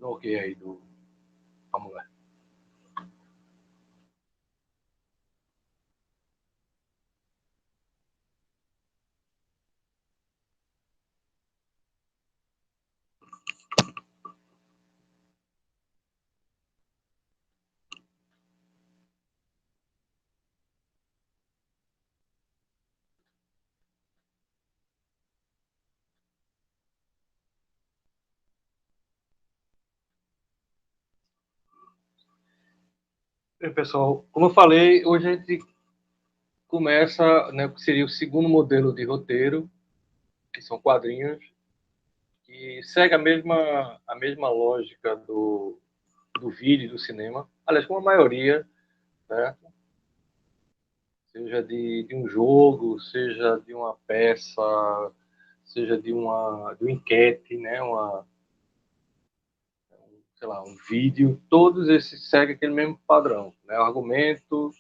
do ok aí do... Vamos lá. Bem, pessoal, como eu falei, hoje a gente começa, né, o que seria o segundo modelo de roteiro, que são quadrinhos, que segue a mesma lógica do vídeo e do cinema. Aliás, como a maioria, né? Seja de um jogo, seja de uma peça, seja de uma enquete, né? Sei lá, um vídeo, todos esses seguem aquele mesmo padrão, né? O argumento,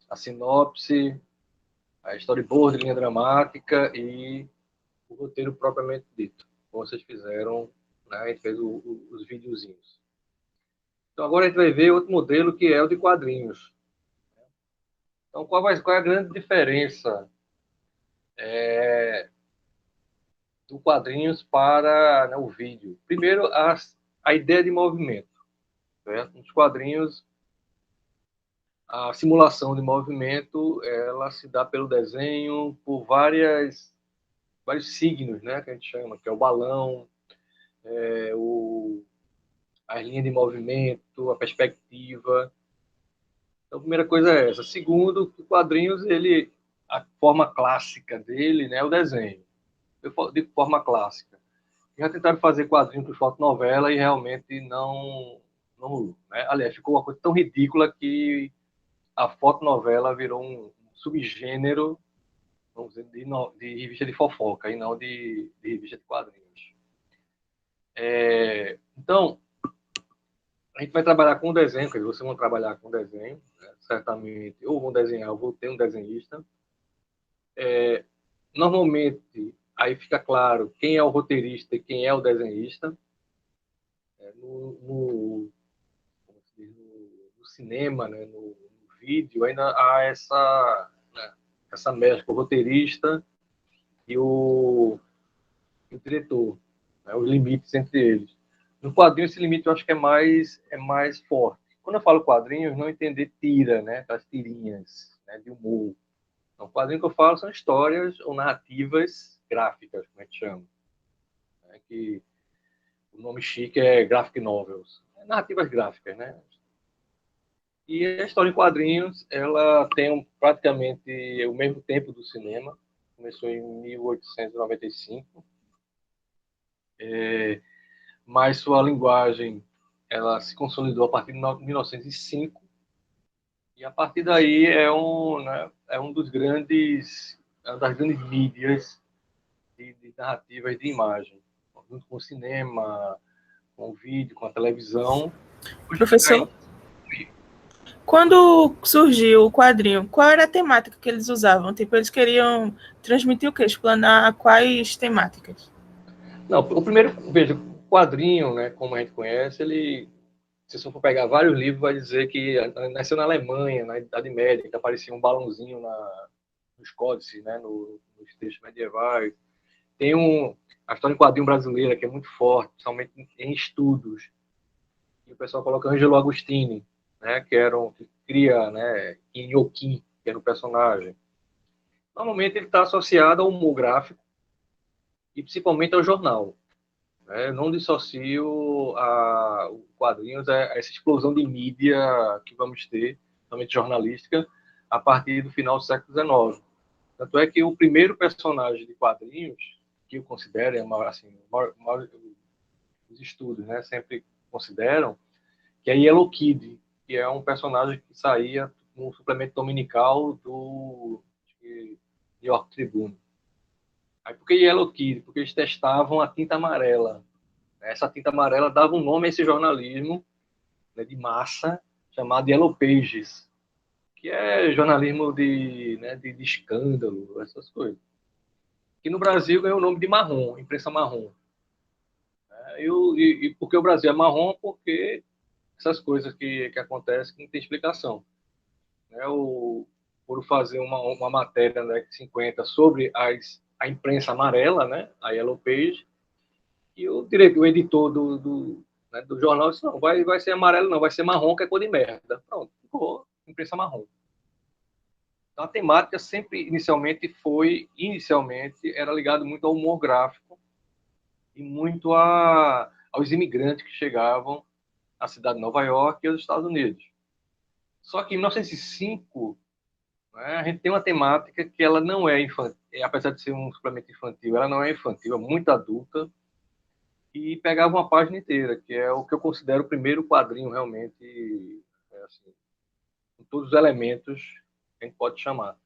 a sinopse, a storyboard, linha dramática e o roteiro propriamente dito, como vocês fizeram, né? A gente fez os videozinhos. Então agora a gente vai ver outro modelo que é o de quadrinhos. Então qual é a grande diferença do quadrinhos para, né, o vídeo? Primeiro, a ideia de movimento. Certo? Nos quadrinhos, a simulação de movimento ela se dá pelo desenho, por vários signos, né, que a gente chama, que é o balão, a linha de movimento, a perspectiva. Então, a primeira coisa é essa. Segundo, o quadrinhos, a forma clássica dele, né, é o desenho. De forma clássica. Já tentaram fazer quadrinho para fotonovela e realmente não, né? Aliás, ficou uma coisa tão ridícula que a fotonovela virou um subgênero, vamos dizer, de revista de fofoca e não de revista de quadrinhos. Então, a gente vai trabalhar com desenho, quer dizer, vocês vão trabalhar com desenho, né? Certamente, ou vão desenhar, ou vou ter um desenhista. Normalmente, aí fica claro quem é o roteirista e quem é o desenhista. No no cinema, né, no vídeo, ainda há né, essa mescla, o roteirista e o diretor, né, os limites entre eles. No quadrinho, esse limite eu acho que é mais forte. Quando eu falo quadrinhos, não entender tira, né, aquelas tirinhas, né, de humor. Então, quadrinho que eu falo são histórias ou narrativas gráficas, como a gente chama. Né, que o nome chique é graphic novels. Narrativas gráficas, né? E a história em quadrinhos, ela tem praticamente o mesmo tempo do cinema. Começou em 1895, mas sua linguagem ela se consolidou a partir de 1905. E a partir daí né, é uma das grandes mídias de narrativas de imagem, junto com o cinema, com o vídeo, com a televisão. Professor, quando surgiu o quadrinho, qual era a temática que eles usavam? Tipo, eles queriam transmitir o quê? Explanar quais temáticas? Não, o primeiro, veja, o quadrinho, né, como a gente conhece, se você for pegar vários livros, vai dizer que nasceu na Alemanha, na Idade Média, que aparecia um balãozinho nos códices, né, nos textos medievais. Tem a história em quadrinho brasileira, que é muito forte, principalmente em estudos. E o pessoal coloca Ângelo Agostini, né, que cria, né, Inhoquim, que era o personagem. Normalmente ele está associado ao humor gráfico e principalmente ao jornal. Né? Eu não dissocio o quadrinhos a essa explosão de mídia que vamos ter, principalmente jornalística, a partir do final do século XIX. Tanto é que o primeiro personagem de quadrinhos, que eu considero, assim, os estudos, né, sempre consideram, que é Yellow Kid, que é um personagem que saía no suplemento dominical do New York Tribune. Aí, por que Yellow Kid? Porque eles testavam a tinta amarela. Essa tinta amarela dava um nome a esse jornalismo, né, de massa, chamado Yellow Pages, que é jornalismo de escândalo, essas coisas. Que no Brasil ganhou o nome de marrom, imprensa marrom. E por que o Brasil é marrom? Porque essas coisas que acontecem que não tem explicação. Né? Por fazer uma matéria na década de 50 sobre a imprensa amarela, né? A Yellow Page, e o editor né, do jornal disse, não, vai ser amarelo não, vai ser marrom, que é cor de merda. Pronto, ficou imprensa marrom. Então, a temática sempre, inicialmente, era ligada muito ao humor gráfico e muito aos imigrantes que chegavam à cidade de Nova York e aos Estados Unidos. Só que em 1905, né, a gente tem uma temática que ela não é infantil, apesar de ser um suplemento infantil, ela não é infantil, é muito adulta, e pegava uma página inteira, que é o que eu considero o primeiro quadrinho realmente, assim, com todos os elementos que a gente pode chamar,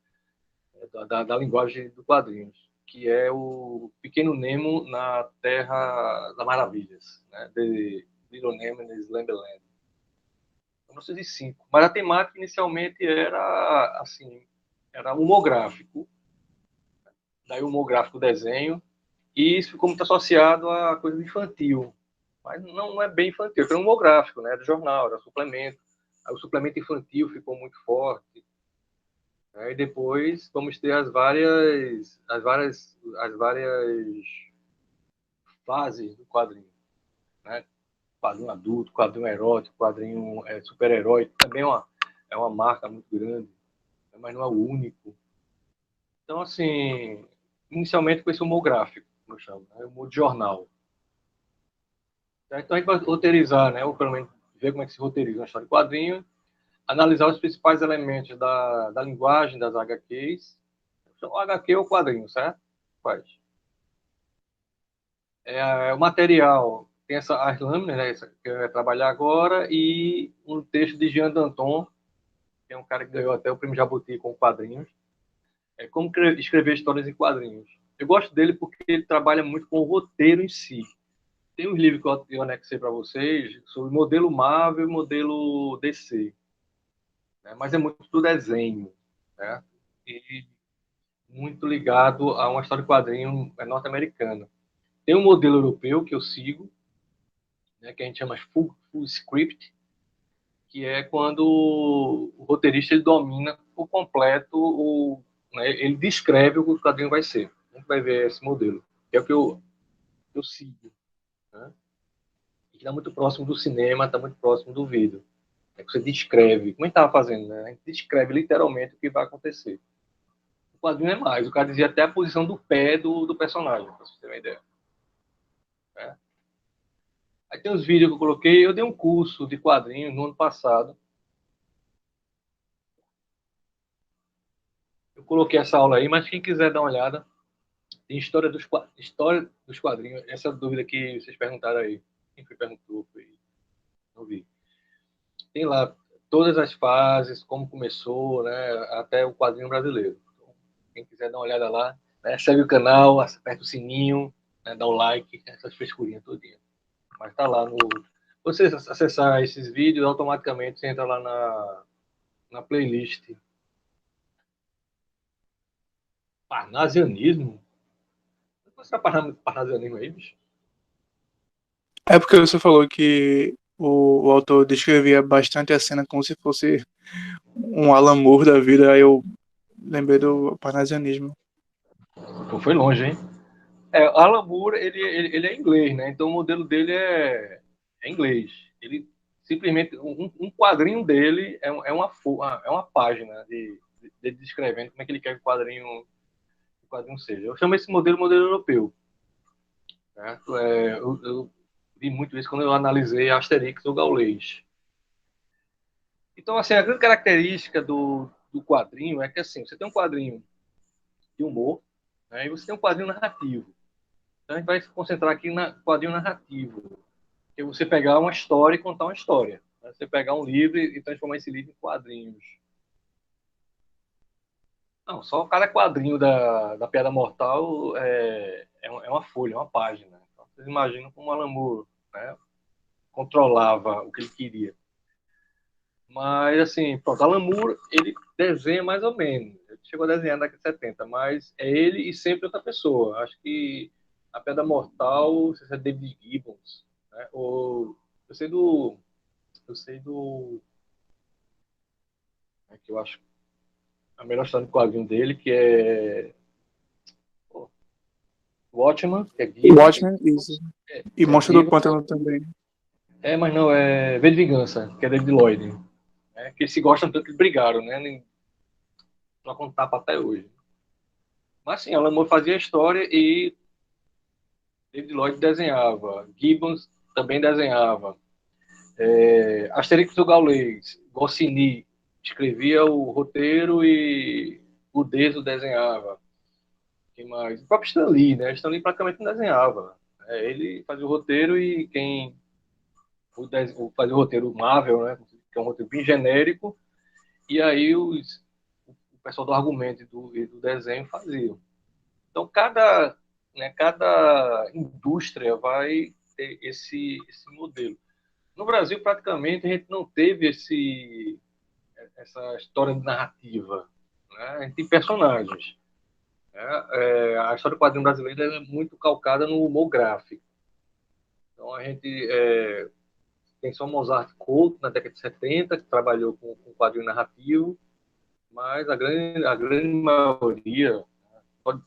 da linguagem do quadrinhos, que é o Pequeno Nemo na Terra das Maravilhas, né? The Little Nemo in Slumberland. 1905. Mas a temática inicialmente era assim, era humográfico, daí humográfico desenho, e isso ficou muito associado a coisa infantil, mas não é bem infantil, foi humográfico, né? Do jornal, era suplemento. Aí o suplemento infantil ficou muito forte. Aí depois vamos ter as várias fases do quadrinho, né? Quadrinho adulto, quadrinho erótico, quadrinho super-herói, também é uma marca muito grande, mas não é o único. Então, assim, inicialmente com esse humor gráfico, como eu chamo, né? Humor de jornal. Então a gente vai roteirizar, né? Ou pelo menos ver como é que se roteiriza uma história de quadrinho, analisar os principais elementos da linguagem das HQs. O HQ é o quadrinho, certo? Faz. O material tem as lâminas, né, essa que eu ia trabalhar agora, e um texto de Jean Danton, que é um cara que ganhou até o prêmio Jabuti com quadrinhos. É como escrever histórias em quadrinhos. Eu gosto dele porque ele trabalha muito com o roteiro em si. Tem um livro que eu anexei para vocês sobre modelo Marvel e modelo DC, né? Mas é muito do desenho, né? E muito ligado a uma história de quadrinho norte-americana. Tem um modelo europeu que eu sigo, né, que a gente chama full script, que é quando o roteirista ele domina por completo, né, ele descreve o que o quadrinho vai ser. A gente vai ver esse modelo, que é o que eu sigo. Né? E que está muito próximo do cinema, está muito próximo do vídeo. É que você descreve, como a gente estava fazendo, né? A gente descreve literalmente o que vai acontecer. O quadrinho é mais, o cara dizia até a posição do pé do personagem, para você ter uma ideia. Né? Aí tem os vídeos que eu coloquei, eu dei um curso de quadrinhos no ano passado. Eu coloquei essa aula aí, mas quem quiser dar uma olhada, tem história dos quadrinhos, essa dúvida que vocês perguntaram aí. Quem foi perguntou, não vi. Tem lá todas as fases, como começou, né, até o quadrinho brasileiro. Então, quem quiser dar uma olhada lá, né, segue o canal, aperta o sininho, né, dá o like, essas frescurinhas todinha. Mas tá lá no... Você acessar esses vídeos, automaticamente você entra lá na playlist. Parnasianismo? Você tá parnasianismo aí, bicho? É porque você falou que o autor descrevia bastante a cena como se fosse um Alan Moore da vida, aí eu lembrei do parnasianismo. Pô, foi longe, hein? Alan Moore, ele é inglês, né? Então o modelo dele é inglês. Ele simplesmente, um quadrinho dele é uma página de descrevendo como é que ele quer que o quadrinho seja. Eu chamo esse modelo europeu. Certo? Eu vi muito isso quando eu analisei Asterix ou Gaulês. Então, assim, a grande característica do quadrinho é que, assim, você tem um quadrinho de humor, né, e você tem um quadrinho narrativo. Então, a gente vai se concentrar aqui no quadrinho narrativo, que é você pegar uma história e contar uma história. Né? Você pegar um livro e transformar esse livro em quadrinhos. Não, só cada quadrinho da Piada Mortal é uma folha, é uma página. Então, vocês imaginam como o Alan Moore, né, controlava o que ele queria. Mas, assim, pronto, Alan Moore, ele desenha mais ou menos. Ele chegou a desenhar na década de 70, mas é ele e sempre outra pessoa. Acho que a Pedra Mortal, não sei se é David Gibbons, né? Eu sei do que eu acho a melhor história do quadrinho dele, que é Watchman, que é Gibbons. Watchmen, isso. É, E é Monstro do Gibbons. Pântano também. Mas não, é V de Vingança, que é David Lloyd. Né? Que eles se gostam tanto que brigaram, né? Nem trocam tapa até hoje. Mas sim, Alan Moore fazia a história e David Lloyd desenhava. Gibbons também desenhava. Asterix do Gaules, Goscinny escrevia o roteiro e o Deso desenhava. Quem mais? O próprio Stan Lee, né? Stan Lee praticamente não desenhava. Ele fazia o roteiro e quem fazia o roteiro Marvel, né? Que é um roteiro bem genérico, e aí o pessoal do argumento e do desenho faziam. Então, cada indústria vai ter esse modelo. No Brasil, praticamente, a gente não teve essa história de narrativa. Né? A gente tem personagens. A história do quadrinho brasileiro é muito calcada no humor gráfico. Então, a gente tem só Mozart Couto, na década de 70, que trabalhou com quadrinho narrativo, mas a grande maioria,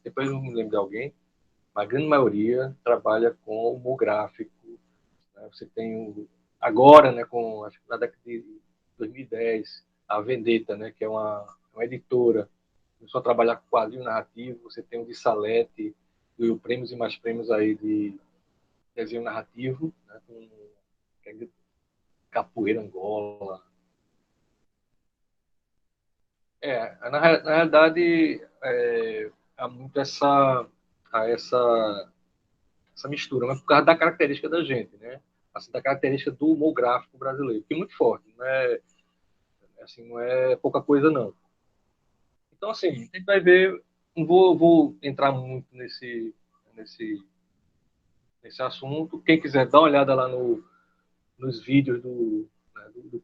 depois eu me lembro de alguém, a grande maioria trabalha com humor gráfico. Né? Você tem agora, né, acho que na década de 2010, a Vendetta, né, que é uma editora, começou a trabalhar com quadrinho narrativo. Você tem o de Salete, ganhou prêmios e mais prêmios aí de desenho narrativo, né, com Capoeira Angola. Na realidade, há muito essa mistura, mas por causa da característica da gente, né? Assim, da característica do humor gráfico brasileiro, que é muito forte, não é pouca coisa, não. Então, assim, a gente vai ver, não vou entrar muito nesse, nesse assunto. Quem quiser dar uma olhada lá nos vídeos do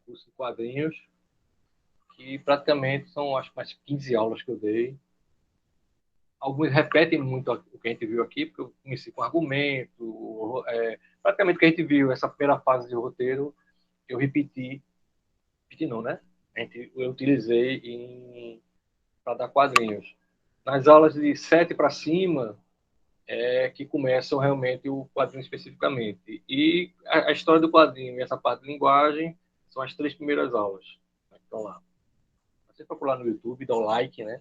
curso de quadrinhos, que praticamente são, acho, mais 15 aulas que eu dei. Alguns repetem muito o que a gente viu aqui, porque eu comecei com argumento. Praticamente o que a gente viu, essa primeira fase de roteiro, eu repeti não, né? Eu utilizei para dar quadrinhos. Nas aulas de 7 para cima, que começam realmente o quadrinho especificamente. E a história do quadrinho e essa parte de linguagem são as 3 primeiras aulas. Então lá. Você procurar no YouTube, dá um like, né?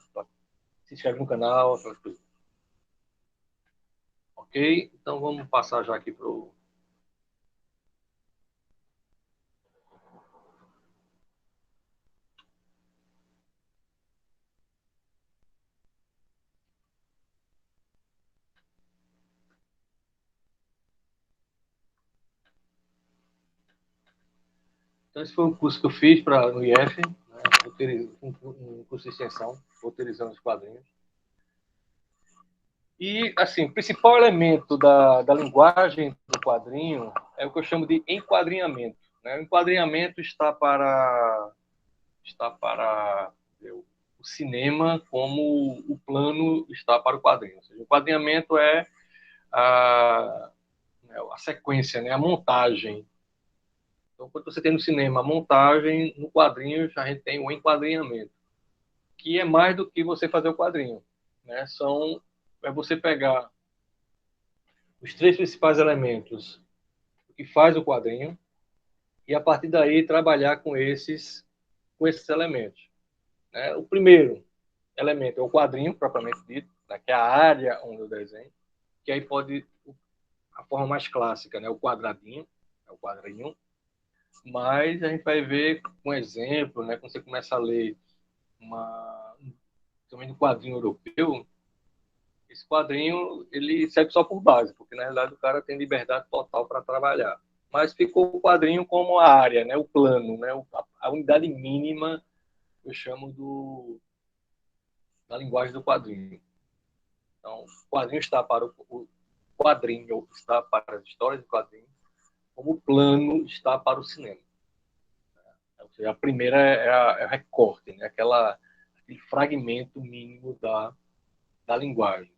Se inscreve no canal, aquelas coisas. Ok? Então vamos passar já aqui para o. Então, esse foi um curso que eu fiz no IF, né, um curso de extensão, roteirizando os quadrinhos. E, assim, o principal elemento da linguagem do quadrinho é o que eu chamo de enquadrinhamento. Né? O enquadrinhamento está para o cinema como o plano está para o quadrinho. Ou seja, o enquadrinhamento é a sequência, né? A montagem. Então, quando você tem no cinema a montagem, no quadrinho a gente tem o enquadrinhamento, que é mais do que você fazer o quadrinho. Né? É você pegar os 3 principais elementos que faz o quadrinho e, a partir daí, trabalhar com esses elementos. Né? O primeiro elemento é o quadrinho, propriamente dito, né? Que é a área onde eu desenho, que aí pode, a forma mais clássica, né? O quadradinho, é o quadrinho, mas a gente vai ver um exemplo, né? Quando você começa a ler também um quadrinho europeu, esse quadrinho ele serve só por base, porque na realidade o cara tem liberdade total para trabalhar. Mas ficou o quadrinho como a área, né? O plano, né? A unidade mínima, eu chamo da linguagem do quadrinho. Então, o quadrinho está para o quadrinho, está para as histórias de quadrinho, como o plano está para o cinema. Ou seja, a primeira é o recorte, né? Aquele fragmento mínimo da linguagem.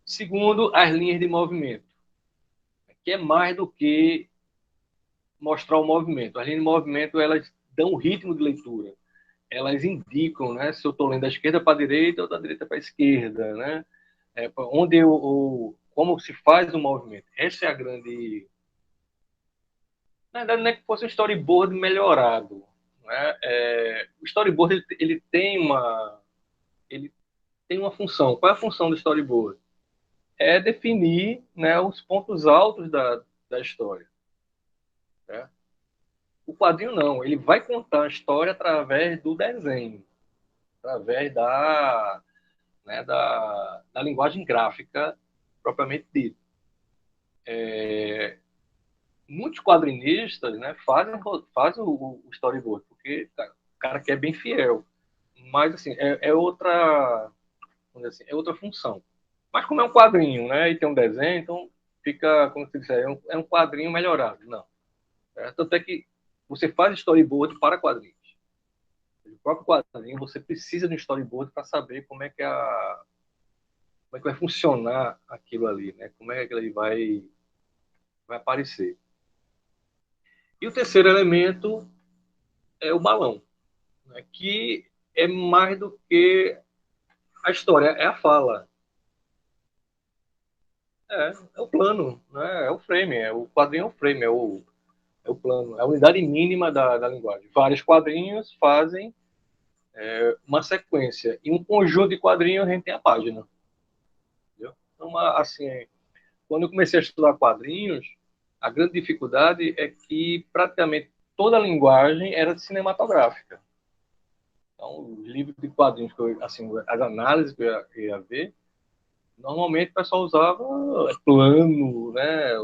Segundo, as linhas de movimento, que é mais do que mostrar o movimento. As linhas de movimento, elas dão um ritmo de leitura. Elas indicam, né, se eu estou lendo da esquerda para a direita ou da direita para a esquerda, né? Onde como se faz o movimento. Essa é a grande... Na verdade, não é que fosse um storyboard melhorado, né? O storyboard ele tem uma função. Qual é a função do storyboard? É definir, né, os pontos altos da história. Né? O quadrinho não, ele vai contar a história através do desenho, através da linguagem gráfica propriamente dita. Muitos quadrinistas, né, fazem o storyboard, porque o cara quer bem fiel. Mas assim, é outra, vamos dizer assim, é outra função. Mas como é um quadrinho, né, e tem um desenho, então fica, como se disser, é um quadrinho melhorado. Não. Tanto é que você faz storyboard para quadrinhos. O próprio quadrinho, você precisa de um storyboard para saber como é que vai funcionar aquilo ali, né? Como é que ele vai aparecer. E o terceiro elemento é o balão, né? Que é mais do que a história, é a fala. É o plano, né? É o frame, o quadrinho é o frame, é o plano, é a unidade mínima da linguagem. Vários quadrinhos fazem uma sequência. E um conjunto de quadrinhos a gente tem a página. Entendeu? Então, assim, quando eu comecei a estudar quadrinhos, a grande dificuldade é que praticamente toda a linguagem era cinematográfica. Então, os livros de quadrinhos, assim, as análises que eu ia ver, normalmente o pessoal usava plano, né?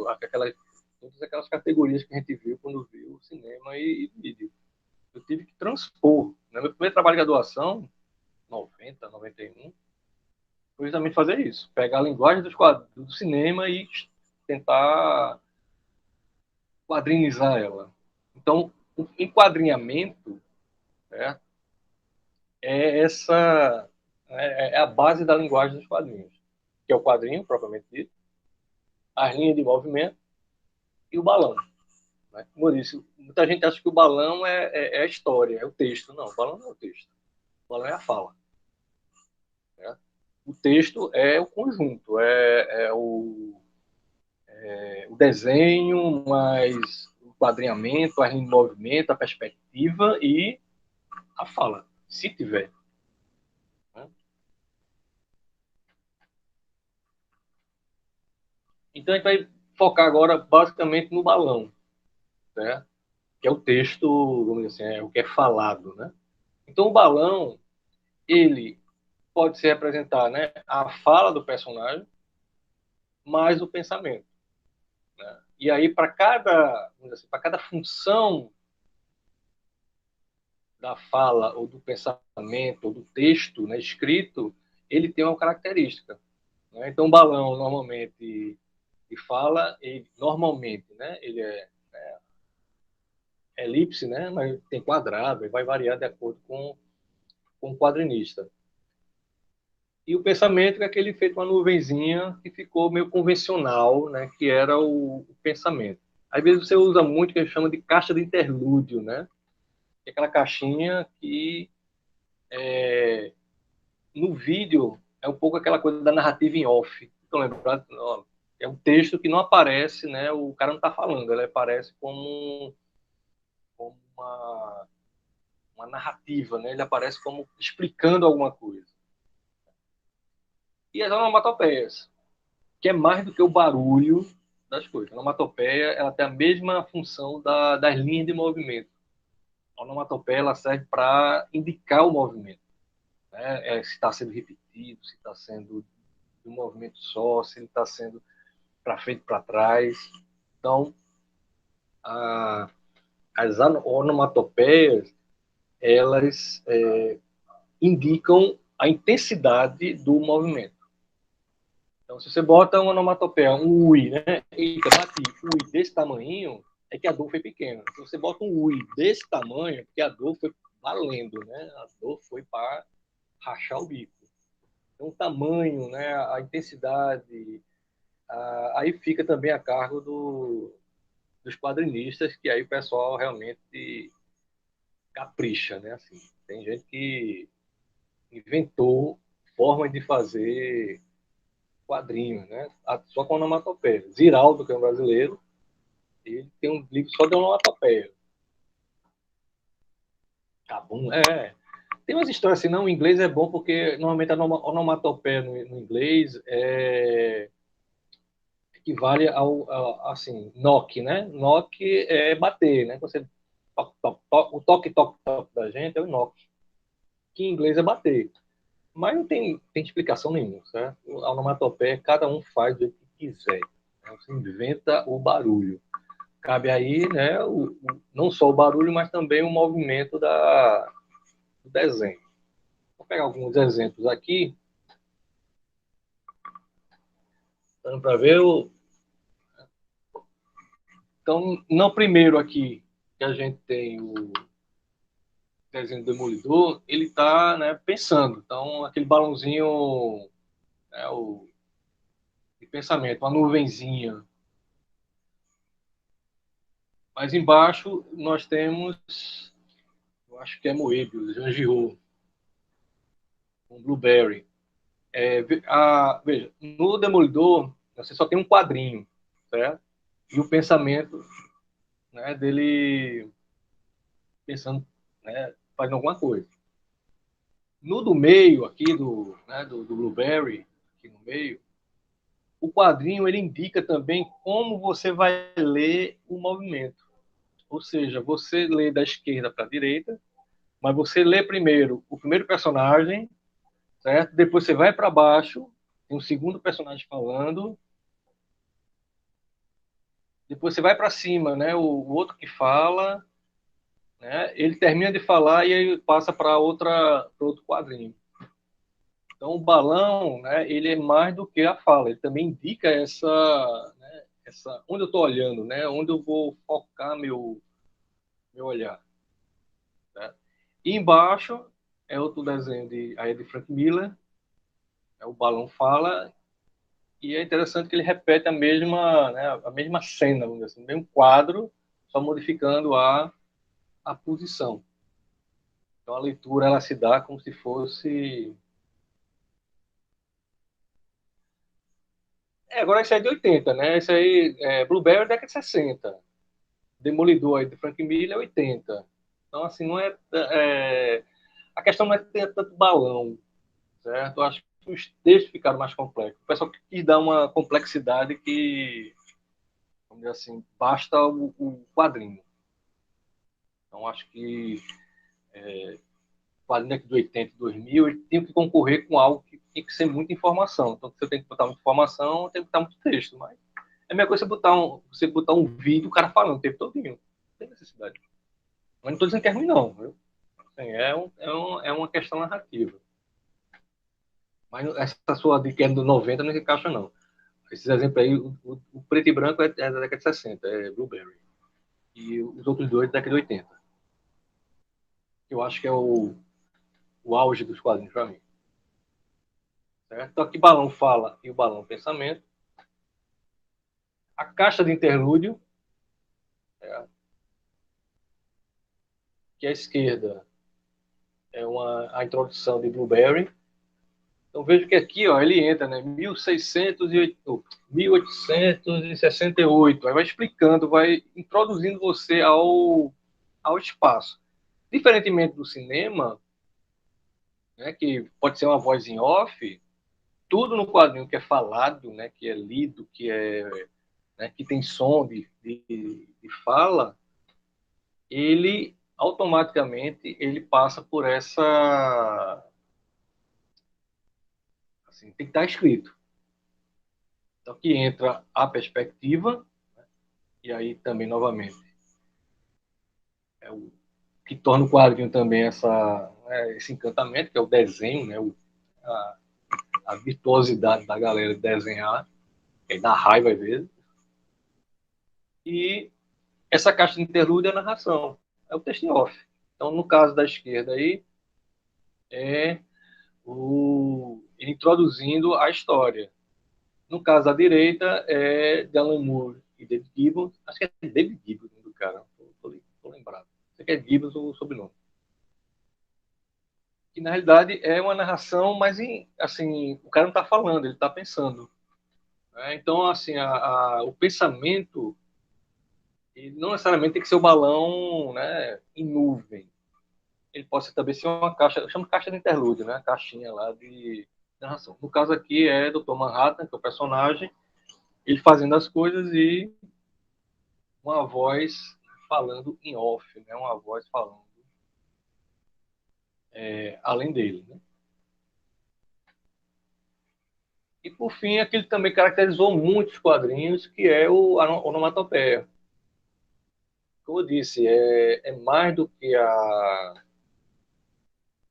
Todas aquelas categorias que a gente viu quando viu cinema e vídeo. Eu tive que transpor. Né? Meu primeiro trabalho de graduação, 90, 91, foi justamente fazer isso. Pegar a linguagem do cinema e tentar quadrinizar ela. Então, o enquadrinhamento, né, essa é a base da linguagem dos quadrinhos, que é o quadrinho propriamente dito, as linhas de movimento e o balão. Né? Como eu disse, muita gente acha que o balão é a história, é o texto. Não, o balão não é o texto. O balão é a fala. Né? O texto é o conjunto, o desenho, mais o quadrinhamento, a linha de movimento, a perspectiva e a fala, se tiver. Né? Então a gente vai focar agora basicamente no balão, né? Que é o texto, vamos dizer assim, é o que é falado. Né? Então o balão, ele pode se representar, né, a fala do personagem mais o pensamento. Né? E aí, assim, para cada função da fala, ou do pensamento, ou do texto, né, escrito, ele tem uma característica. Né? Então, o balão, normalmente, de fala, normalmente, né, ele é elipse, né, mas tem quadrado, e vai variar de acordo com o quadrinista. E o pensamento é aquele feito uma nuvenzinha que ficou meio convencional, né, que era o pensamento. Às vezes você usa muito o que a gente chama de caixa de interlúdio, né? Que é aquela caixinha que no vídeo é um pouco aquela coisa da narrativa em off. Então, lembrado, é um texto que não aparece, né? O cara não está falando, ele aparece como uma narrativa, né? Ele aparece como explicando alguma coisa. E as onomatopeias, que é mais do que o barulho das coisas. A onomatopeia, ela tem a mesma função das linhas de movimento. A onomatopeia, ela serve para indicar o movimento. Né? Se está sendo repetido, se está sendo de um movimento só, se ele está sendo para frente, para trás. Então, as onomatopeias, elas indicam a intensidade do movimento. Então, se você bota uma onomatopeia, um ui, né? Eita, bati, ui desse tamanho, é que a dor foi pequena. Se você bota um ui desse tamanho, é porque a dor foi valendo, né? A dor foi para rachar o bico. Então, o tamanho, né? A intensidade, aí fica também a cargo dos quadrinistas, que aí o pessoal realmente capricha, né? Assim, tem gente que inventou formas de fazer quadrinhos, né? Só com onomatopeia. Ziraldo, que é um brasileiro, ele tem um livro só de onomatopeia. Cabum, tem umas histórias assim, não, o inglês é bom porque normalmente a onomatopeia no inglês equivale assim, knock, né? Knock é bater, né? Você, o toque da gente é o knock, que em inglês é bater. Mas não tem explicação nenhuma, certo? A onomatopeia, cada um faz do jeito que quiser. Né? Você inventa o barulho. Cabe aí, né, não só o barulho, mas também o movimento do desenho. Vou pegar alguns exemplos aqui, dando para ver. Então, no primeiro aqui, que a gente tem o desenho do Demolidor, ele está, né, pensando. Então, aquele balãozinho, né, de pensamento, uma nuvenzinha. Mas embaixo nós temos, eu acho que é Moebius, Jean Giraud, com Blueberry. Veja, no Demolidor, você só tem um quadrinho, certo? E o pensamento, né, dele pensando, né, fazendo alguma coisa. No do meio aqui, do Blueberry, aqui no meio, o quadrinho ele indica também como você vai ler o movimento. Ou seja, você lê da esquerda para a direita, mas você lê primeiro o primeiro personagem, certo? Depois você vai para baixo, tem um segundo personagem falando, depois você vai para cima, né? O outro que fala, né? Ele termina de falar e aí passa para outro quadrinho. Então, o balão, né, ele é mais do que a fala, ele também indica né, onde eu estou olhando, né, onde eu vou focar meu olhar. Né? E embaixo é outro desenho de Frank Miller, o balão fala, e é interessante que ele repete a mesma cena, vamos dizer assim, o mesmo quadro, só modificando a posição. Então, a leitura ela se dá como se fosse. Agora esse aí é de 80, né? Esse aí, Blueberry é década de 60. Demolidor aí de Frank Miller é 80. Então, assim, não a questão não é ter tanto balão, certo? Eu acho que os textos ficaram mais complexos. O pessoal quis dar uma complexidade que, vamos dizer assim, basta o quadrinho. Então, acho que o quadrinho aqui de 80 e 2000, ele tem que concorrer com algo que tem que ser muita informação. Então, você tem que botar muita informação, tem que botar muito texto. Mas é a mesma coisa você botar um vídeo, o cara falando o tempo todo. Não tem necessidade. Mas não estou dizendo que é ruim, não. Viu? Assim, é uma questão narrativa. Mas essa sua dica do 90 não encaixa, não. Esses exemplos aí, o preto e branco é da década de 60, é Blueberry. E os outros dois da década de 80. Eu acho que é o auge dos quadrinhos para mim. Certo? Então aqui balão fala e o balão pensamento. A caixa de interlúdio, que à esquerda é a introdução de Blueberry. Então vejo que aqui ele entra, né, 1868, aí vai explicando, vai introduzindo você ao espaço. Diferentemente do cinema, né, que pode ser uma voz em off, tudo no quadrinho que é falado, né, que é lido, né, que tem som de fala, ele automaticamente ele passa por assim, tem que estar escrito. Então, aqui entra a perspectiva, né? E aí também, novamente, é o que torna o quadrinho também esse encantamento, que é o desenho, né? A virtuosidade da galera de desenhar, que dá raiva às vezes. E essa caixa de interlúdio é a narração, é o texto em off. Então, no caso da esquerda aí, é introduzindo a história. No caso da direita, é de Alan Moore e David Gibbons. Acho que é David Gibbons o nome do cara, tô lembrado. Sei que é Gibbons o sobrenome. Que na realidade é uma narração, mas assim, o cara não está falando, ele está pensando. Né? Então, assim, o pensamento ele não necessariamente tem que ser o balão, né, em nuvem. Ele pode também ser uma caixa, eu chamo de caixa de interlúdio, né, a caixinha lá de narração. No caso aqui é Dr. Manhattan, que é o personagem, ele fazendo as coisas e uma voz falando em off, né, uma voz falando além dele. Né? E, por fim, aquele que também caracterizou muitos quadrinhos, que é a onomatopeia. Como eu disse, é mais do que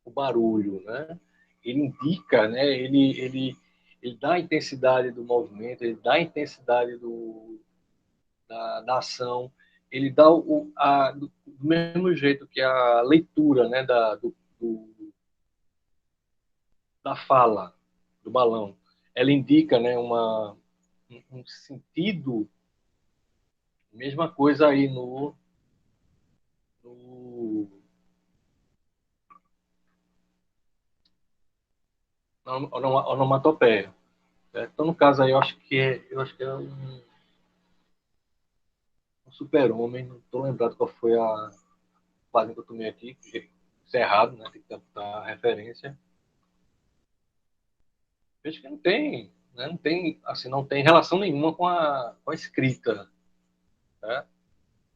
o barulho, né? Ele indica, né? Ele dá a intensidade do movimento, ele dá a intensidade da ação, ele dá do mesmo jeito que a leitura, né? Da fala do balão. Ela indica, né? Um sentido. Mesma coisa aí no, na onomatopeia. Certo? Então, no caso aí, eu acho que é um super-homem. Não estou lembrado qual foi a página que eu tomei aqui, porque isso é errado, né? Tem que dar a referência. Vejo que não tem, né? Não tem relação nenhuma com a escrita. Né?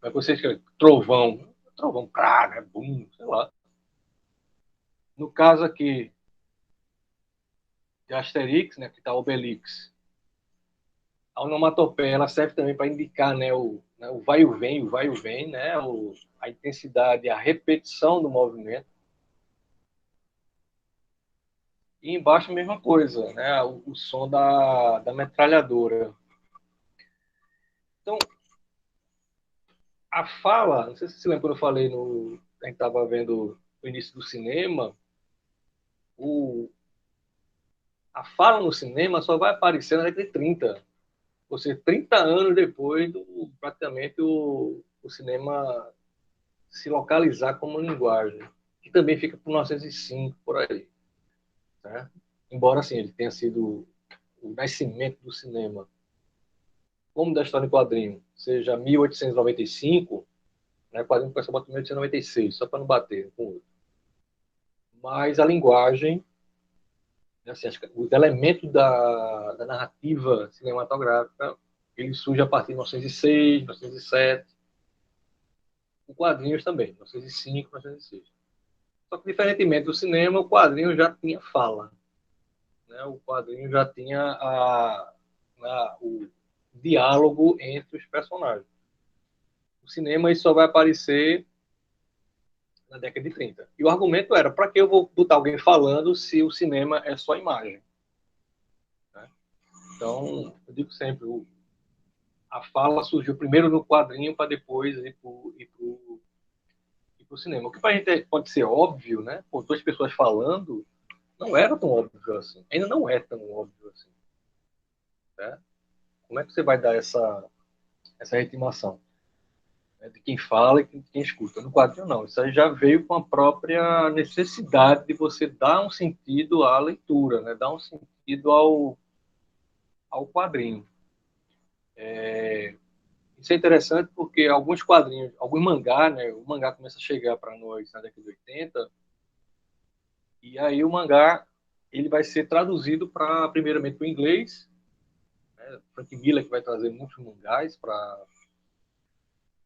Mas você escreve trovão, cara, bum, sei lá. No caso aqui de Asterix, né, que está Obelix, a onomatopeia ela serve também para indicar, né, o vai e o vem, né, a intensidade, a repetição do movimento. E embaixo a mesma coisa, né, o som da metralhadora. Então, a fala, não sei se você lembra quando eu falei a gente estava vendo o início do cinema, a fala no cinema só vai aparecer na década de 30. Ou seja, 30 anos depois praticamente o cinema se localizar como linguagem, que também fica por 1905, por aí. Né? Embora, assim, ele tenha sido o nascimento do cinema, como da história em quadrinho, seja 1895, né, o quadrinho começou a bater em 1896, só para não bater com o outro. Mas a linguagem, assim, os elementos da narrativa cinematográfica, ele surge a partir de 1906, 1907, com quadrinhos também, 1905, 1906. Só que, diferentemente do cinema, o quadrinho já tinha fala. Né? O quadrinho já tinha o diálogo entre os personagens. O cinema isso só vai aparecer na década de 30. E o argumento era, para que eu vou botar alguém falando se o cinema é só imagem? Né? Então, eu digo sempre, a fala surgiu primeiro no quadrinho para depois ir para o cinema. O que para a gente pode ser óbvio, né? Com duas pessoas falando, não era tão óbvio assim. Ainda não é tão óbvio assim. Né? Como é que você vai dar essa ritmação? Né? De quem fala e de quem escuta. No quadrinho, não. Isso aí já veio com a própria necessidade de você dar um sentido à leitura, né? Dar um sentido ao quadrinho. Isso é interessante porque alguns quadrinhos, alguns mangá, né? O mangá começa a chegar para nós na década de 80, e aí o mangá ele vai ser traduzido primeiramente para o inglês. Né? Frank Miller que vai trazer muitos mangás para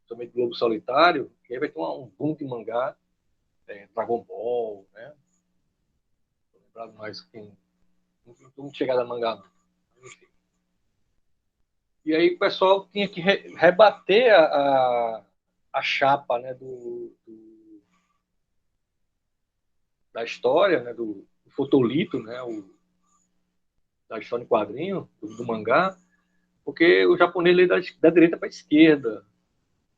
também Globo Solitário, que aí vai ter um boom de mangá, Dragon Ball, né? Não lembrado mais quem. Não estou muito chegado a mangá, não. Enfim. E aí o pessoal tinha que rebater a chapa, né, da história, né, do fotolito, né, da história em quadrinho, do mangá, porque o japonês lê da direita para a esquerda.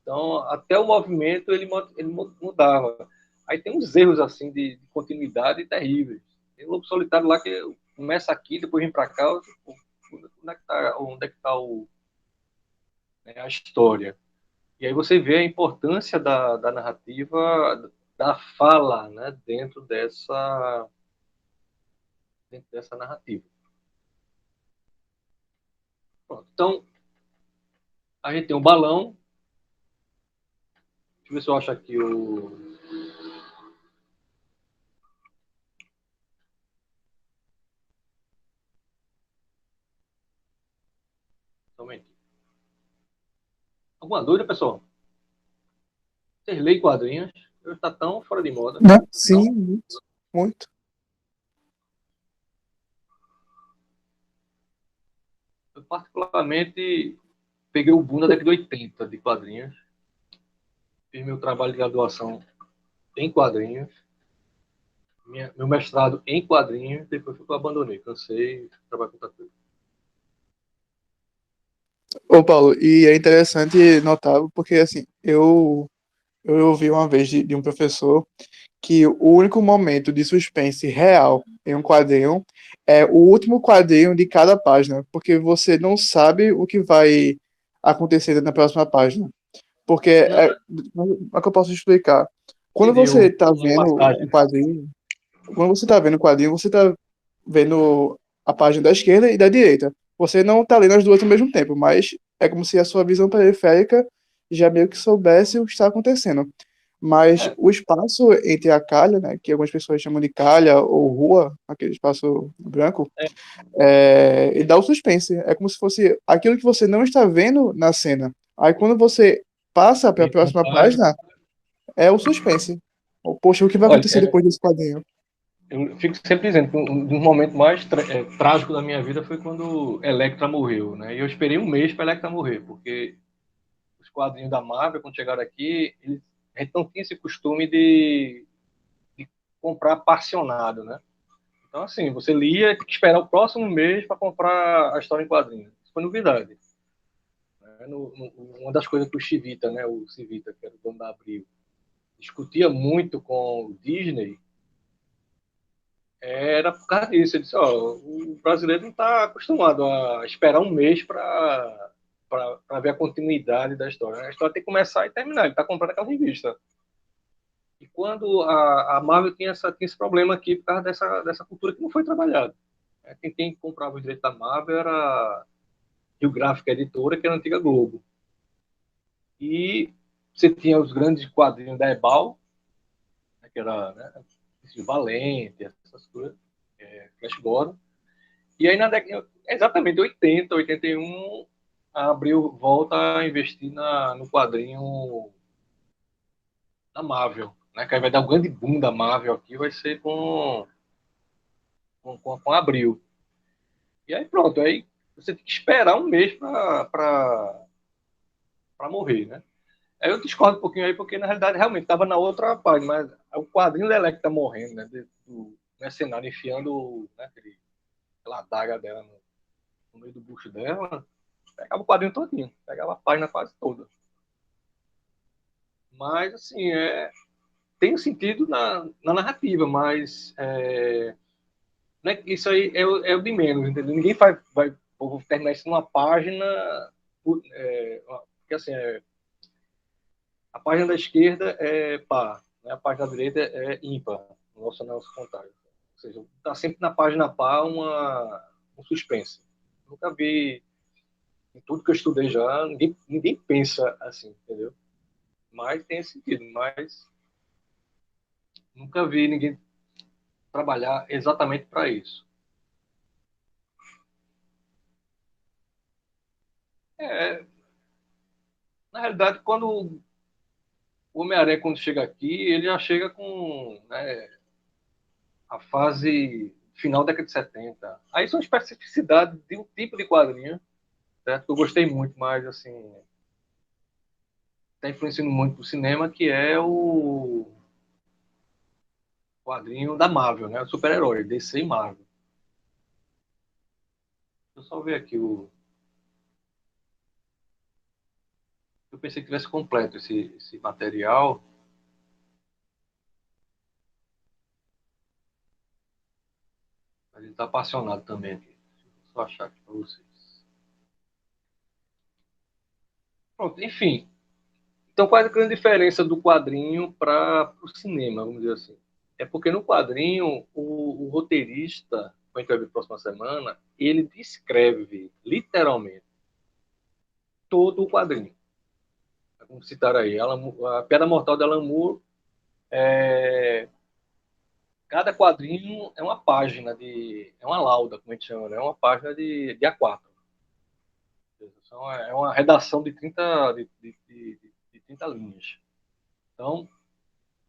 Então, até o movimento ele mudava. Aí tem uns erros assim de continuidade terríveis. Tem um Lobo Solitário lá que começa aqui, depois vem para cá. Onde é que tá né, a história. E aí você vê a importância da narrativa, da fala, né, dentro dessa narrativa. Pronto. Então, a gente tem um balão. Deixa eu ver se eu acho aqui o. Somente. Alguma dúvida, pessoal? Vocês leem quadrinhos? Eu está tão fora de moda. Né? Não? Sim, muito. Muito. Eu particularmente peguei o boom da década de 80 de quadrinhos. Fiz meu trabalho de graduação em quadrinhos. Meu mestrado em quadrinhos. Depois eu abandonei. Cansei, trabalho com outra coisa. Ô, Paulo, e é interessante notar, porque assim, eu ouvi uma vez de um professor que o único momento de suspense real em um quadrinho é o último quadrinho de cada página, porque você não sabe o que vai acontecer na próxima página. Porque Não, como é que eu posso explicar? Quando entendi você está uma vendo um passagem. quadrinho, quando você está vendo o quadrinho, você está vendo a página da esquerda e da direita. Você não está lendo as duas ao mesmo tempo, mas é como se a sua visão periférica já meio que soubesse o que está acontecendo. Mas É, o espaço entre a calha, né, que algumas pessoas chamam de calha ou rua, aquele espaço branco, é, ele dá o suspense. É como se fosse aquilo que você não está vendo na cena. Aí quando você passa para a entra na próxima página. página, é o suspense. Poxa, o que vai Olha, acontecer depois desse quadrinho? eu fico sempre dizendo que um dos momentos mais trágicos da minha vida foi quando Elektra morreu, né? E eu esperei um mês para Elektra morrer, porque os quadrinhos da Marvel, quando chegaram aqui, a gente não tinha esse costume de comprar parcionado, né? Então, assim, você lia e tinha que esperar o próximo mês para comprar a história em quadrinhos. Isso foi novidade. Né? Uma das coisas que o Chivita, né, o Civita, que era o dono da Abril, discutia muito com o Disney, era por causa disso. Ele disse, ó, o brasileiro não está acostumado a esperar um mês para ver a continuidade da história. A história tem que começar e terminar. Ele está comprando aquela revista. E quando a Marvel tinha esse problema aqui por causa dessa cultura que não foi trabalhada. Quem comprava os direitos da Marvel era a Rio Gráfica Editora, que era a antiga Globo. E você tinha os grandes quadrinhos da Ebal, né, que era, né, Valente, essas coisas, Flash Gordon. E aí, na década, exatamente 80, 81, a Abril volta a investir no quadrinho da Marvel. Né? Que aí vai dar o grande boom da Marvel aqui, vai ser com a Abril. E aí pronto, aí você tem que esperar um mês para morrer, né? Aí eu discordo um pouquinho aí, porque na realidade realmente estava na outra página, mas o quadrinho da Electra morrendo, né? Do mercenário enfiando, né, aquela adaga dela no meio do bucho dela, pegava o quadrinho todinho, pegava a página quase toda. Mas, assim, tem um sentido na narrativa, mas né, isso aí é o de menos, entendeu? Ninguém vai vou terminar isso numa página, porque assim, a página da esquerda é par, né? A página da direita é ímpar, no nosso contrário. Ou seja, está sempre na página par um suspense. Nunca vi, em tudo que eu estudei já, ninguém pensa assim, entendeu? Mas tem esse sentido, mas nunca vi ninguém trabalhar exatamente para isso. É, na realidade, quando o Homem-Aranha, quando chega aqui, ele já chega com, né, a fase final da década de 70. Aí são especificidades de um tipo de quadrinho, certo? Que eu gostei muito, mas assim, está influenciando muito o cinema, que é o quadrinho da Marvel, né? O super-herói, DC e Marvel. Deixa eu só ver aqui eu pensei que tivesse completo esse material, mas ele está apaixonado também aqui. Deixa eu só achar aqui para vocês. Pronto, enfim. Então, qual é a grande diferença do quadrinho para o cinema, vamos dizer assim? É porque no quadrinho, o roteirista, que a gente vai ver na próxima semana, ele descreve, literalmente, todo o quadrinho. Vamos citar aí, a Piada Mortal de Alan Moore, cada quadrinho é uma página é uma lauda, como a gente chama, né? É uma página de A4. Então, é uma redação de 30, de 30 linhas. Então,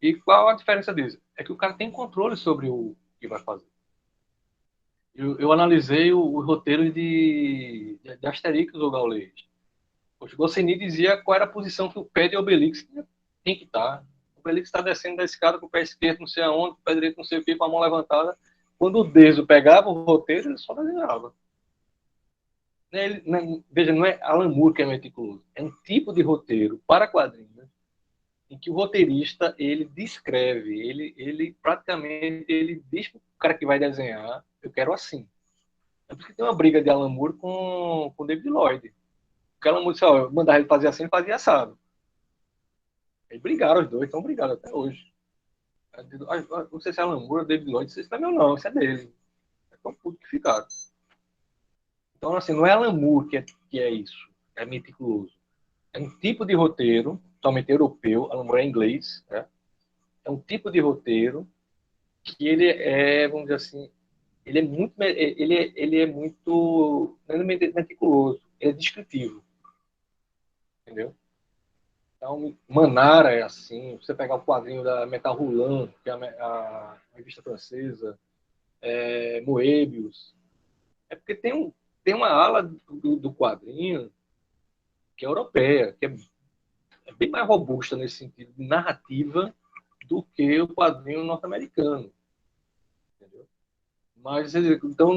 e qual a diferença disso? É que o cara tem controle sobre o que vai fazer. Eu analisei o roteiro de Asterix ou Gaules. O Goscinny dizia qual era a posição que o pé de Obelix tem que estar. O Obelix está descendo da escada com o pé esquerdo não sei aonde, com o pé direito não sei o que, com a mão levantada. Quando o Deso pegava o roteiro, ele só desenhava. Veja, não é Alan Moore que é meticuloso. É um tipo de roteiro para quadrinhos em que o roteirista ele descreve, ele praticamente ele diz para o cara que vai desenhar, eu quero assim. É por isso que tem uma briga de Alan Moore com David Lloyd. Porque Alan Moore disse, ó, eu mandava ele fazer assim, ele fazia assado. Eles brigaram os dois, estão brigando até hoje. Não sei se é Alan Moore ou David Lloyd, isso não é meu não, isso é dele. É tão puto que ficaram. Então, assim, não é Alan Moore que é isso, é meticuloso. É um tipo de roteiro, totalmente europeu, Alan Moore é inglês, né? É um tipo de roteiro que ele é, vamos dizer assim, ele é muito não é meticuloso, ele é descritivo, entendeu? Então, Manara é assim, você pegar o quadrinho da Metal Hurlant, que é a revista francesa, Moebius, é porque tem uma ala do quadrinho que é europeia, que é bem mais robusta nesse sentido de narrativa do que o quadrinho norte-americano, entendeu? Mas, então,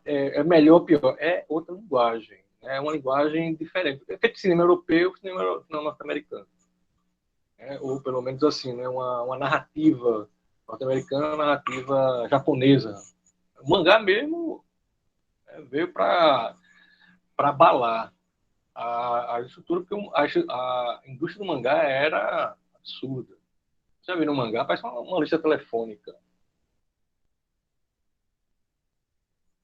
é melhor ou pior? É outra linguagem. É uma linguagem diferente. É feito cinema europeu, cinema norte-americano. Ou, pelo menos, assim, né? Uma narrativa norte-americana, uma narrativa japonesa. O mangá mesmo veio para abalar a estrutura, porque a indústria do mangá era absurda. Você já viu no mangá? Parece uma lista telefônica.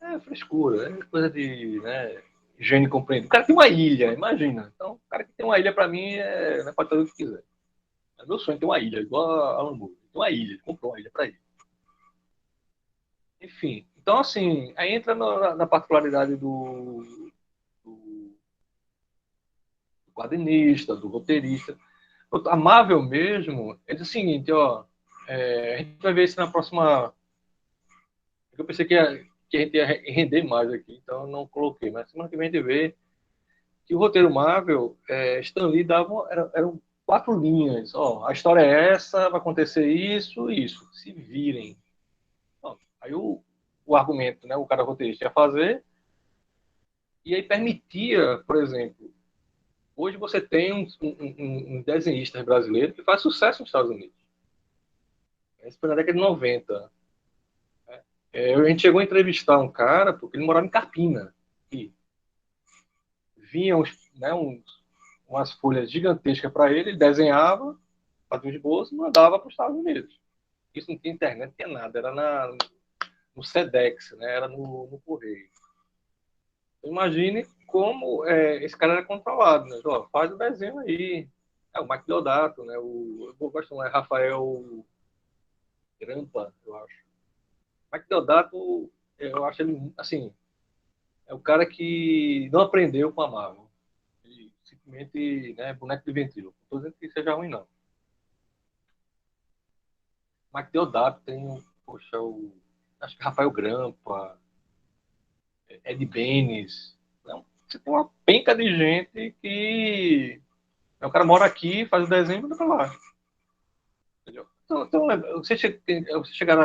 É frescura, é coisa de, né, higiene compreendida. O cara tem uma ilha, imagina. Então, o cara que tem uma ilha, para mim, né, pode fazer o que quiser. É meu sonho ter uma ilha, igual a Lambu. Tem uma ilha, ele comprou uma ilha para ele. Enfim, então, assim, aí entra na particularidade do quadrinista, do roteirista. A Marvel mesmo, é o seguinte, ó, a gente vai ver isso na próxima. Eu pensei que a gente ia render mais aqui, então eu não coloquei, mas semana que vem a gente vê que o roteiro Marvel, Stan Lee eram 4 linhas. Ó, a história é essa, vai acontecer isso e isso. Se virem. Ó, aí o argumento, né, o cara roteirista ia fazer, e aí permitia, por exemplo, hoje você tem um desenhista brasileiro que faz sucesso nos Estados Unidos. Isso foi na década de 90. A gente chegou a entrevistar um cara, porque ele morava em Carpina. E vinha né, umas folhas gigantescas para ele desenhava, fazia os esboço e mandava para os Estados Unidos. Isso não tinha internet, não tinha nada, era no Sedex, né? Era no correio. Imagine como esse cara era controlado, né? Ó, faz o desenho aí. É o Mike Deodato, né? Eu gosto mais, Rafael Grampa, eu acho. Mike Deodato, eu acho ele, assim, é o cara que não aprendeu com a Marvel. Ele simplesmente, né, boneco de ventríloco. Não estou dizendo que seja ruim, não. Mike Deodato tem, poxa, acho que Rafael Grampa, Ed Benes. Não, você tem uma penca de gente que o cara mora aqui, faz o desenho e manda pra lá. Entendeu? Então você chegar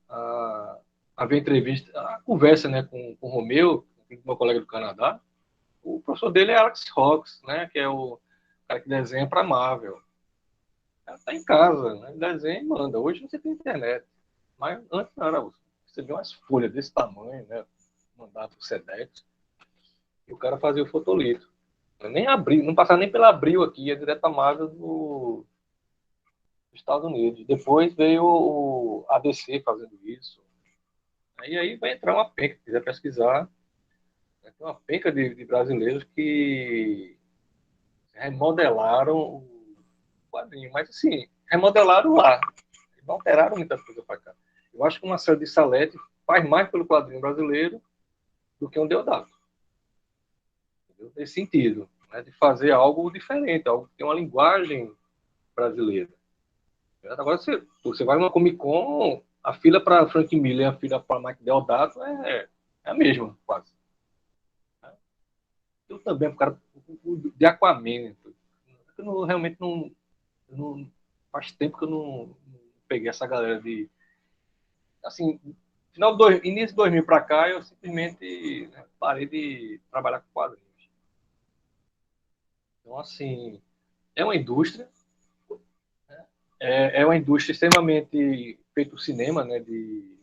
a, a ver a entrevista, a conversa, né, com o Romeu, meu colega do Canadá, o professor dele é Alex Rox, né, que é o cara que desenha para Marvel. O cara tá em casa, né, desenha e manda. Hoje você tem internet, mas antes não era. Você vê umas folhas desse tamanho, né, mandar pro Sedex, e o cara fazia o fotolito. Nem abril, não passava nem pela Abril aqui, é direto a Marvel dos Estados Unidos. Depois veio o ABC fazendo isso. Aí vai entrar uma penca, se quiser pesquisar. Tem uma penca de brasileiros que remodelaram o quadrinho. Mas, assim, remodelaram lá. Não alteraram muita coisa para cá. Eu acho que uma série de Salete faz mais pelo quadrinho brasileiro do que um Deodato. Entendeu? Nesse sentido, né? De fazer algo diferente, algo que tem uma linguagem brasileira. Agora, você vai numa Comic Con, a fila para Frank Miller e a fila para Mike Deodato é a mesma, quase. Eu também, o cara de Aquaman. Eu realmente não. Faz tempo que eu não peguei essa galera de. Assim, início de 2000 para cá, eu simplesmente, né, parei de trabalhar com quadrinhos. Então, assim, é uma indústria. Né? É uma indústria extremamente feita o cinema, né? De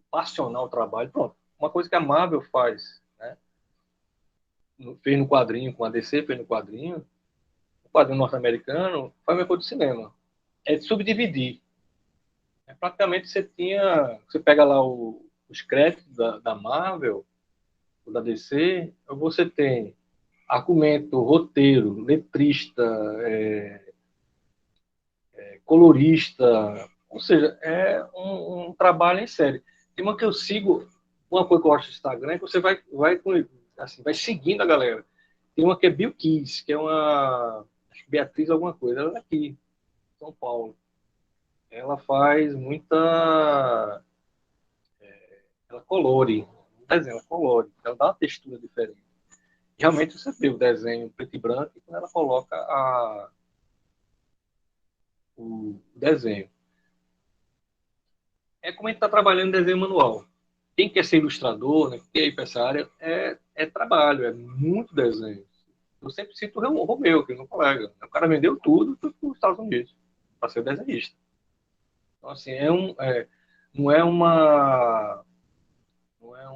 passionar o trabalho. Pronto. Uma coisa que a Marvel faz, né? Fez no quadrinho, com a DC, fez no quadrinho. O quadrinho norte-americano faz uma coisa do cinema. É de subdividir. Praticamente você pega lá os créditos da Marvel, ou da DC, você tem argumento, roteiro, letrista, colorista, ou seja, é um trabalho em série. Tem uma que eu sigo, uma coisa que eu acho no Instagram, é que você vai seguindo a galera. Tem uma que é Bill Kiss, que é uma acho que Beatriz alguma coisa, ela é daqui, São Paulo. Ela faz muita ela colore, desenho, ela colore, ela dá uma textura diferente. Realmente você vê o desenho preto e branco e quando ela coloca o desenho. É como a gente está trabalhando em desenho manual. Quem quer ser ilustrador, né, quem quer ir para essa área, é trabalho, é muito desenho. Eu sempre cito o Romeu, que é meu colega. O cara vendeu tudo para os Estados Unidos, para ser desenhista. Então, assim, não é uma não é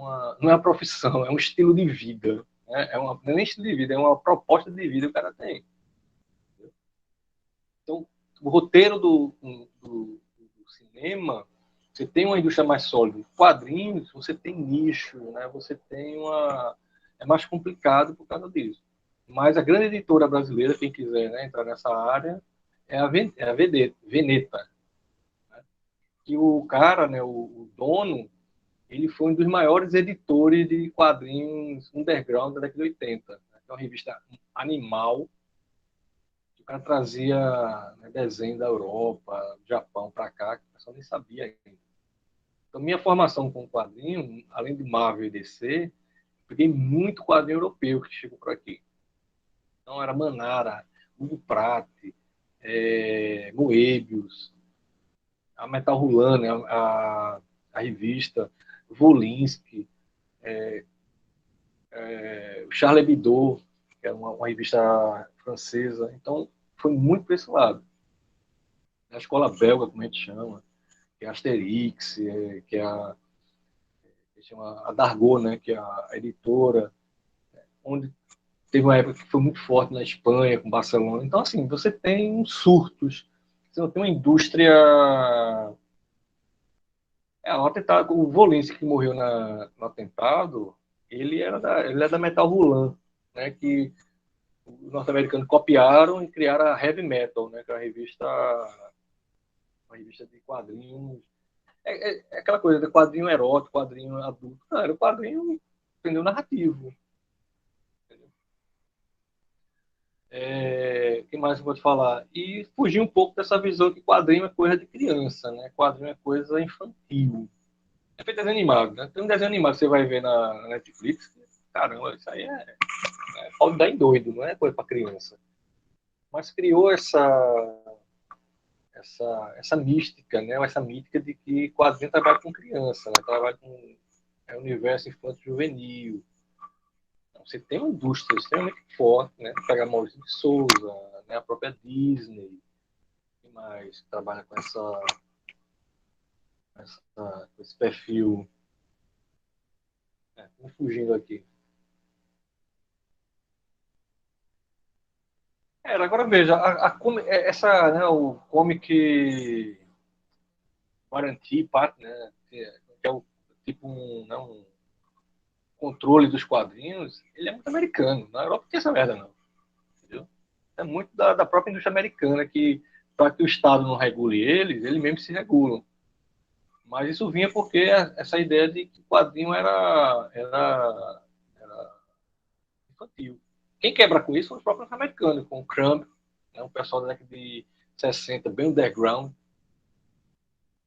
uma profissão, é um estilo de vida. Né? Não é nem estilo de vida, é uma proposta de vida que o cara tem. Então, o roteiro do cinema, você tem uma indústria mais sólida. Quadrinhos, você tem nicho, né? Você tem uma... É mais complicado por causa disso. Mas a grande editora brasileira, quem quiser, né, entrar nessa área, é a Veneta. Né? Que o cara, né, o dono, ele foi um dos maiores editores de quadrinhos underground da década de 80. Né? É uma revista Animal, que o cara trazia, né, desenho da Europa, do Japão para cá, que o pessoal nem sabia ainda. Então, minha formação com quadrinho, além de Marvel e DC, peguei muito quadrinho europeu que chegou por aqui. Então, era Manara, Hugo Pratt, Moebius, a Metal Hurlant, né, a revista, Volinsky, o Charles Hebdo, que é uma revista francesa. Então, foi muito para esse lado. A escola belga, como a gente chama, que é a Asterix, que é que chama a Dargaud, né, que é a editora, onde teve uma época que foi muito forte na Espanha, com Barcelona. Então, assim, você tem surtos, você não tem uma indústria... o atentado, o Volinsky, que morreu no atentado, ele é da Metal Hurlant, né, que os norte-americanos copiaram e criaram a Heavy Metal, né, que é uma revista de quadrinhos. É aquela coisa de quadrinho erótico, quadrinho adulto. Não, era um quadrinho, entendeu, narrativo. O que mais eu vou te falar? E fugir um pouco dessa visão que quadrinho é coisa de criança, né? Quadrinho é coisa infantil. É feito desenho animado, né? Tem um desenho animado que você vai ver na Netflix. Caramba, isso aí pode dar em doido, não é coisa para criança. Mas criou essa mística, né? Essa mística de que quadrinho trabalha com criança, né? Trabalha com universo infantil juvenil. Então, você tem uma indústria extremamente forte, né? Pegar Maurício de Souza, né? A própria Disney, que mais trabalha com com esse perfil. Fugindo aqui. Era, agora veja, essa, né, o Comic Guarantee Part, né, que é o tipo um controle dos quadrinhos, ele é muito americano. Na Europa não tem essa merda, não. Entendeu? É muito da própria indústria americana que, para que o Estado não regule eles mesmos se regulam. Mas isso vinha porque essa ideia de que o quadrinho era infantil. Quem quebra com isso são os próprios americanos, com o Crumb, né, um pessoal da década de 60, bem underground,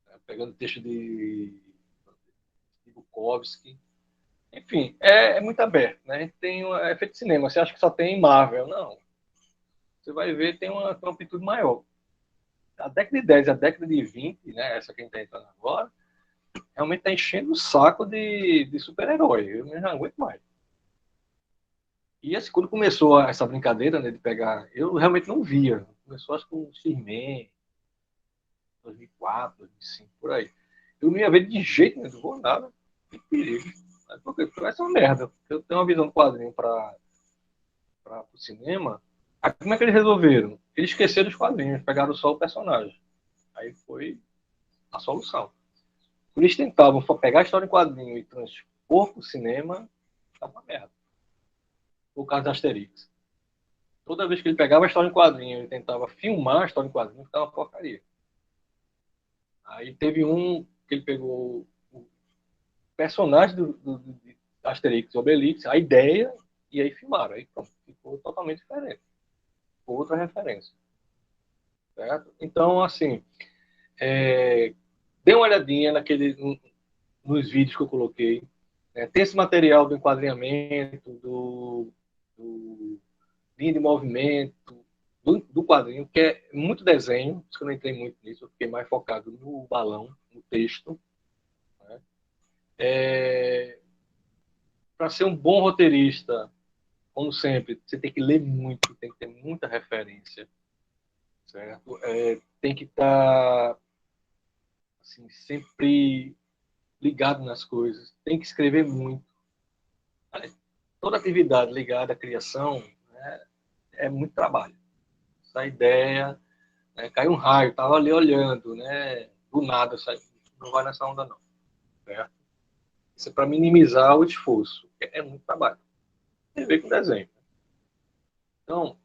né, pegando texto de Bukowski. Enfim, é muito aberto. Né? A gente tem é feito cinema. Você acha que só tem Marvel? Não. Você vai ver, tem uma amplitude maior. A década de 10 e a década de 20, né, essa que a gente está entrando agora, realmente está enchendo o saco de super-herói. Eu não aguento mais. E assim, quando começou essa brincadeira, né, de pegar, eu realmente não via. Começou acho que com o X-Men, 2004, 2005, por aí. Eu não ia ver de jeito nenhum, não vou nada. Que perigo. Porque vai ser uma merda. Eu tenho uma visão do quadrinho para o cinema. Aí, como é que eles resolveram? Eles esqueceram os quadrinhos, pegaram só o personagem. Aí foi a solução. Eles tentavam pegar a história em quadrinho e transpor para o cinema, estava uma merda. O caso da Asterix. Toda vez que ele pegava a história em quadrinho e tentava filmar a história em quadrinho, ficava uma porcaria. Aí teve um que ele pegou o personagem de Asterix e Obelix, a ideia, e aí filmaram. Aí pronto, ficou totalmente diferente. Ficou outra referência. Certo? Então, assim, dê uma olhadinha nos vídeos que eu coloquei. Né? Tem esse material do enquadrinhamento, do linha de movimento, do quadrinho, que é muito desenho, por isso que eu não entrei muito nisso, eu fiquei mais focado no balão, no texto. Né? Para ser um bom roteirista, como sempre, você tem que ler muito, tem que ter muita referência, certo? Tem que estar assim, sempre ligado nas coisas, tem que escrever muito. Toda atividade ligada à criação, né, é muito trabalho. Essa ideia, né, caiu um raio, estava ali olhando, né, do nada, não vai nessa onda não. Certo? Isso é para minimizar o esforço. É muito trabalho. Tem a ver com desenho. Então,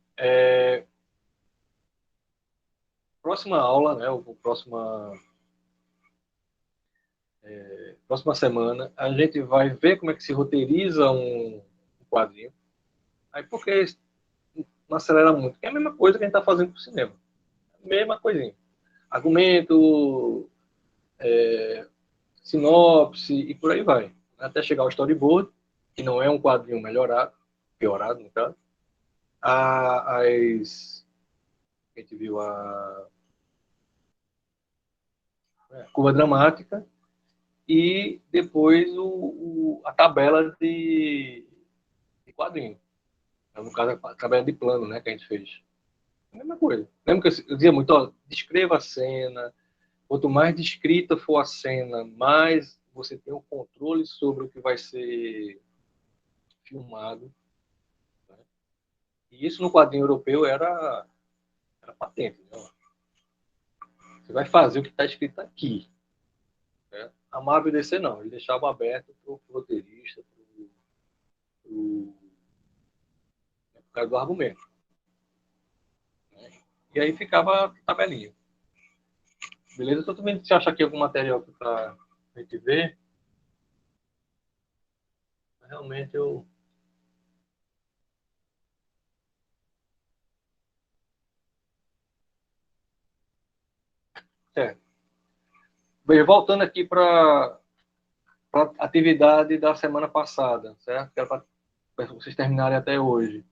próxima aula, né, próxima semana, a gente vai ver como é que se roteiriza um quadrinho. Aí, porque não acelera muito. É a mesma coisa que a gente está fazendo para o cinema. Mesma coisinha. Argumento, sinopse e por aí vai. Até chegar ao storyboard, que não é um quadrinho melhorado, piorado, no caso. A gente viu a curva dramática e depois a tabela de quadrinho. No caso, a tabela de plano, né, que a gente fez. A mesma coisa. Lembra que eu dizia muito, ó, descreva a cena. Quanto mais descrita for a cena, mais você tem o controle sobre o que vai ser filmado. Né? E isso no quadrinho europeu era patente. Né? Você vai fazer o que está escrito aqui. Né? A Marvel e DC não, eles deixavam aberto para o roteirista, por causa do argumento. Né? E aí ficava a tabelinha. Beleza? Então também se achar aqui algum material para a gente ver, realmente eu. Certo. Bem, voltando aqui para a atividade da semana passada, certo? Que era para vocês terminarem até hoje.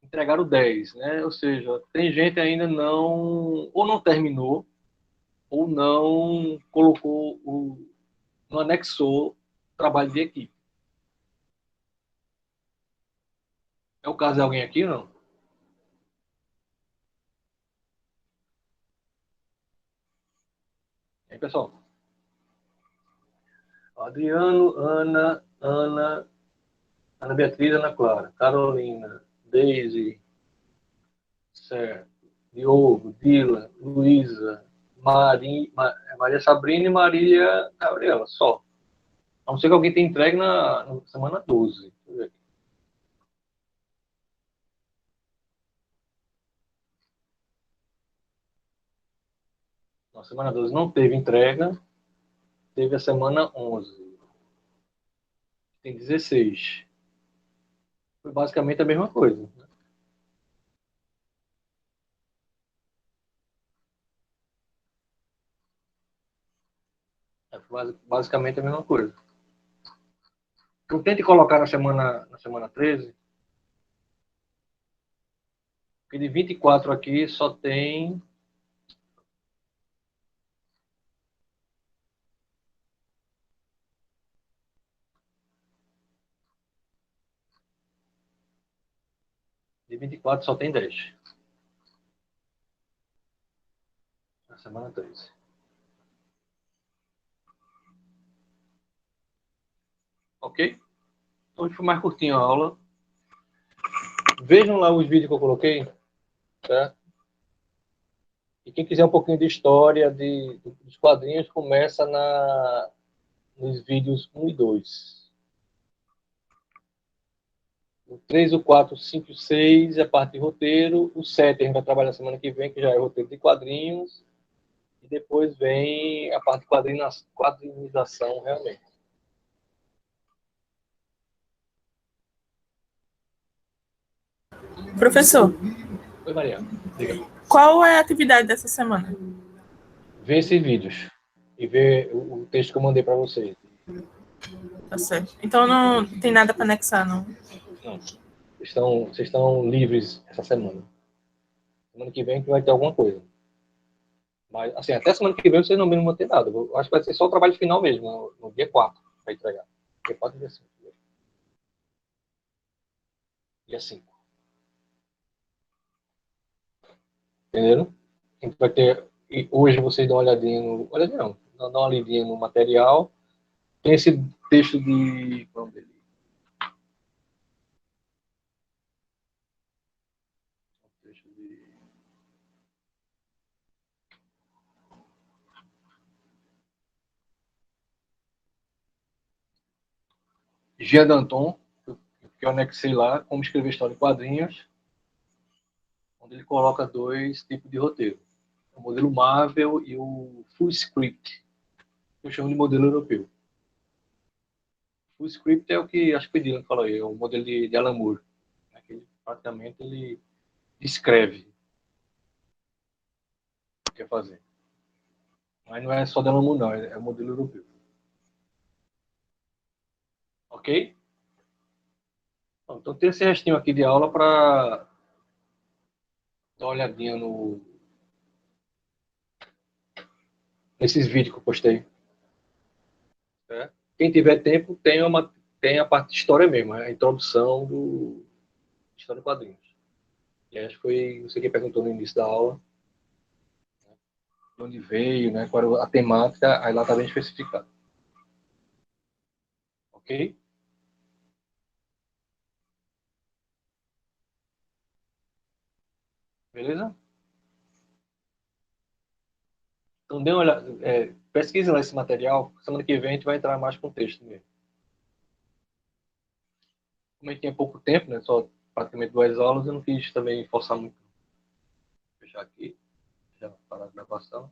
Entregaram 10, né? Ou seja, tem gente ainda ou não terminou, ou não colocou, não anexou trabalho de equipe. É o caso de alguém aqui, não? E aí, pessoal? Adriano, Ana Beatriz, Ana Clara, Carolina, Deise, Certo. Diogo, Dila, Luísa, Maria Sabrina e Maria Gabriela, só. A não ser que alguém tenha entregue na semana 12. Deixa eu ver aqui. Na semana 12 não teve entrega, teve a semana 11. Tem 16. Foi basicamente a mesma coisa, né? Foi basicamente a mesma coisa. Então tente colocar na semana 13, porque de 24 aqui só tem. De 24 só tem 10. Na semana 13. Ok? Hoje foi mais curtinho a aula. Vejam lá os vídeos que eu coloquei, tá? E quem quiser um pouquinho de história dos quadrinhos, começa nos vídeos 1 e 2. O 3, o 4, o 5 e o 6 é parte de roteiro. O 7 a gente vai trabalhar semana que vem, que já é roteiro de quadrinhos. E depois vem a parte de quadrinização, realmente. Professor, Oi, Maria. Diga. qual é a atividade dessa semana? Vê esses vídeos e vê o texto que eu mandei para vocês. Tá certo. Então não tem nada para anexar, não. Não. Vocês estão livres essa semana. Semana que vem que vai ter alguma coisa. Mas, assim, até semana que vem vocês não vão ter nada. Eu acho que vai ser só o trabalho final mesmo, no dia 4, para entregar. Dia 4 e dia 5. Dia 5. Entenderam? A gente vai ter. E hoje vocês dão uma olhadinha no. Olhadinha não. Dá uma olhadinha no material. Tem esse texto de. Vamos ver. Texto de Gia Danton, que eu anexei lá, como escrever história em quadrinhos, onde ele coloca 2 tipos de roteiro. O modelo Marvel e o Full Script, que eu chamo de modelo europeu. O Full Script é o que acho que foi Dylan que falou aí, é o modelo de Alan Moore. Praticamente ele descreve o que quer fazer. Mas não é só de Alan Moore, não, é o modelo europeu. Ok? Então tem esse restinho aqui de aula para dar uma olhadinha nesses vídeos que eu postei. Né? Quem tiver tempo, tem a parte de história mesmo, a introdução do História em Quadrinhos. E acho que foi você que perguntou no início da aula, né, de onde veio, né, qual era a temática, aí lá está bem especificado. Ok? Beleza? Então dê uma olhada, pesquise lá esse material. Semana que vem a gente vai entrar mais com texto mesmo. Como a gente tinha pouco tempo, né, só praticamente 2 aulas, eu não quis também forçar muito. Vou fechar aqui, já parar a gravação.